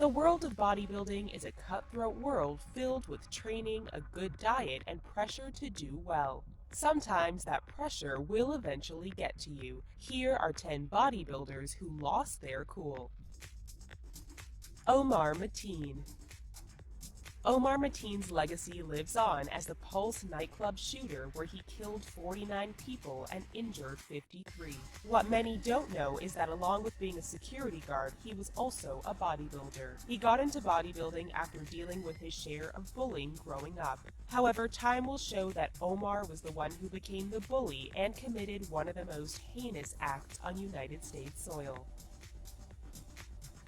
The world of bodybuilding is a cutthroat world filled with training, a good diet, and pressure to do well. Sometimes that pressure will eventually get to you. Here are 10 bodybuilders who lost their cool. Omar Mateen. Omar Mateen's legacy lives on as the Pulse nightclub shooter, where he killed 49 people and injured 53. What many don't know is that along with being a security guard, he was also a bodybuilder. He got into bodybuilding after dealing with his share of bullying growing up. However, time will show that Omar was the one who became the bully and committed one of the most heinous acts on United States soil.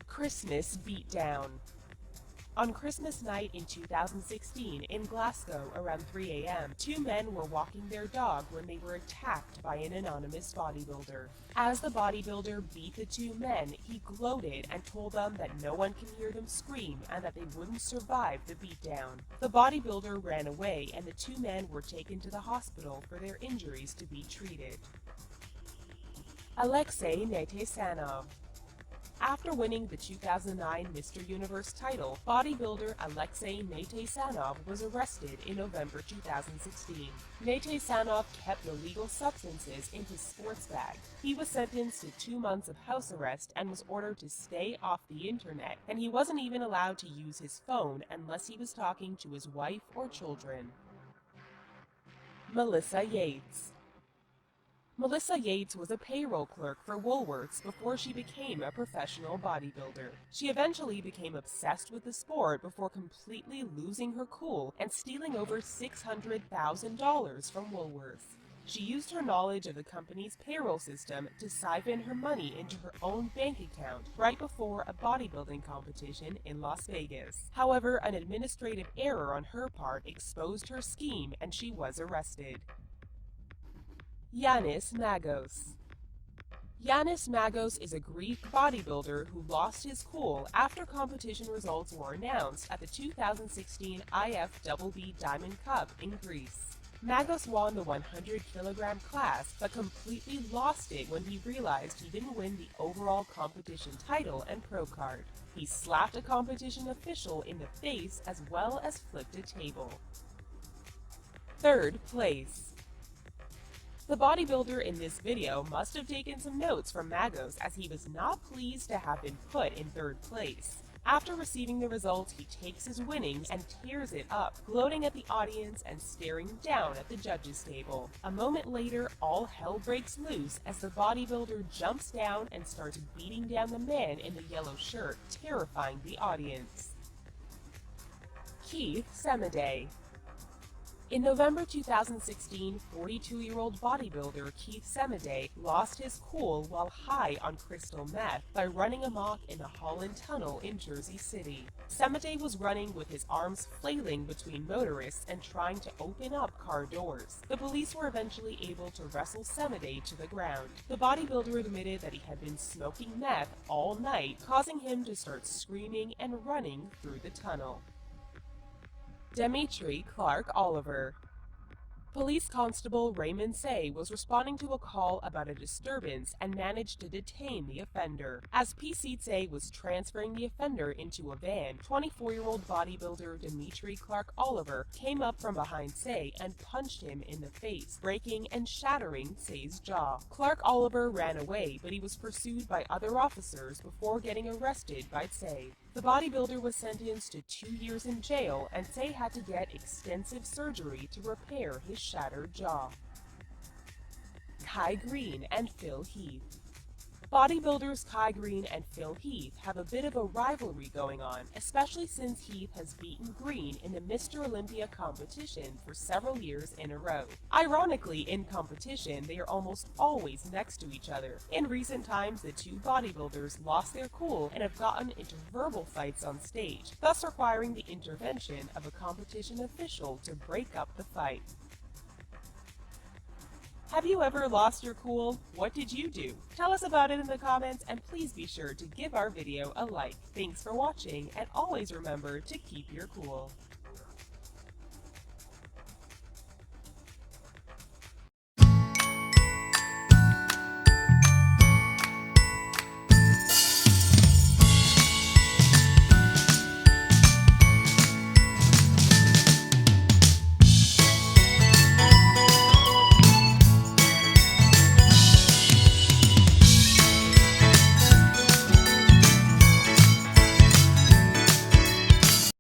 Christmas Beatdown. On Christmas night in 2016 in Glasgow around 3 a.m., two men were walking their dog when they were attacked by an anonymous bodybuilder. As the bodybuilder beat the two men, he gloated and told them that no one can hear them scream and that they wouldn't survive the beatdown. The bodybuilder ran away and the two men were taken to the hospital for their injuries to be treated. Alexei Netesanov. After winning the 2009 Mr. Universe title, bodybuilder Alexei Netesanov was arrested in November 2016. Netesanov kept illegal substances in his sports bag. He was sentenced to 2 months of house arrest and was ordered to stay off the internet, and he wasn't even allowed to use his phone unless he was talking to his wife or children. Melissa Yates. Melissa Yates was a payroll clerk for Woolworths before she became a professional bodybuilder. She eventually became obsessed with the sport before completely losing her cool and stealing over $600,000 from Woolworths. She used her knowledge of the company's payroll system to siphon her money into her own bank account right before a bodybuilding competition in Las Vegas. However, an administrative error on her part exposed her scheme and she was arrested. Yanis Magos. Yanis Magos is a Greek bodybuilder who lost his cool after competition results were announced at the 2016 IFBB Diamond Cup in Greece. Magos won the 100-kilogram class, but completely lost it when he realized he didn't win the overall competition title and pro card. He slapped a competition official in the face as well as flipped a table. Third place. The bodybuilder in this video must have taken some notes from Magos, as he was not pleased to have been put in third place. After receiving the results, he takes his winnings and tears it up, gloating at the audience and staring down at the judges' table. A moment later, all hell breaks loose as the bodybuilder jumps down and starts beating down the man in the yellow shirt, terrifying the audience. Keith Semiday. In November 2016, 42-year-old bodybuilder Keith Semiday lost his cool while high on crystal meth by running amok in the Holland Tunnel in Jersey City. Semiday was running with his arms flailing between motorists and trying to open up car doors. The police were eventually able to wrestle Semiday to the ground. The bodybuilder admitted that he had been smoking meth all night, causing him to start screaming and running through the tunnel. Dimitri Clark Oliver. Police Constable Raymond Say was responding to a call about a disturbance and managed to detain the offender. As PC Say was transferring the offender into a van, 24-year-old bodybuilder Dimitri Clark Oliver came up from behind Say and punched him in the face, breaking and shattering Say's jaw. Clark Oliver ran away, but he was pursued by other officers before getting arrested by Say. The bodybuilder was sentenced to 2 years in jail, and Say had to get extensive surgery to repair his shattered jaw. Kai Green and Phil Heath. Bodybuilders Kai Green and Phil Heath have a bit of a rivalry going on, especially since Heath has beaten Green in the Mr. Olympia competition for several years in a row. Ironically, in competition, they are almost always next to each other. In recent times, the two bodybuilders lost their cool and have gotten into verbal fights on stage, thus requiring the intervention of a competition official to break up the fight. Have you ever lost your cool? What did you do? Tell us about it in the comments, and please be sure to give our video a like. Thanks for watching, and always remember to keep your cool.